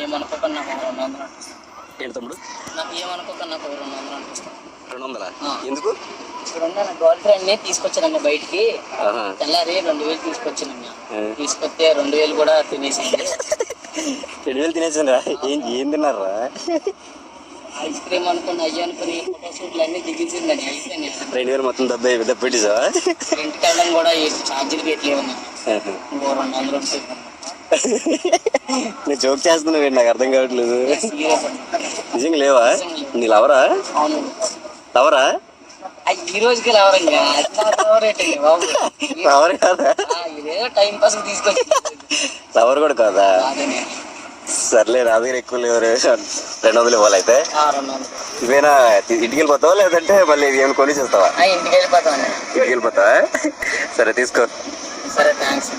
ఏమనుకోకుండా నాకు 200 ఏంటి తమ్ముడు? నాకు ఏమనుకోకుండా నాకు 200 అనిపిస్తాను. 200 ఎందుకు? ఇప్పుడు నా గర్ల్ ఫ్రెండ్ ని తీసుకొచ్చానన్న బయటికి, తెల్లారి 2000 తీసుకొచ్చానన్న. తీసుకొస్తే 2000 కూడా తినేసింది. 2000 తినేసిండ్రా? ఏం తిన్నారా? ఐస్ క్రీమ్ అనుకుని అయ్యి అనుకుని ఫోటోషూట్లు అన్ని దిగించిందని అయిపోయింది. 2000 మొత్తం పెట్టేసావా? ఇంటికి వెళ్ళడం కూడా ఛార్జీలు పెట్టలేవు. ఇంకో 200 రూపాయలు. నేను జోక్ చేస్తున్నావు, నాకు అర్థం కావట్లేదు. నిజంగా లేవా? నీ లవరా? అవును. లవరా? ఈ రోజుకి లవరంగా బాబు. లవర్ కాదా? ఇదేదో టైం పాస్ తీసుకొచ్చి లవర్ కూడా కాదా? సర్లే, నా దగ్గర ఎక్కువ లేవు. 200 ఇవ్వాలి అయితే. ఇవేనా ఇంటికి వెళ్ళిపోతావా లేదంటే మళ్ళీ ఏమైనా కొని చేస్తావా? ఇంటికి వెళ్ళిపోతావా? ఇంటికి వెళ్ళిపోతావా? సరే తీసుకో. సరే, థ్యాంక్స్.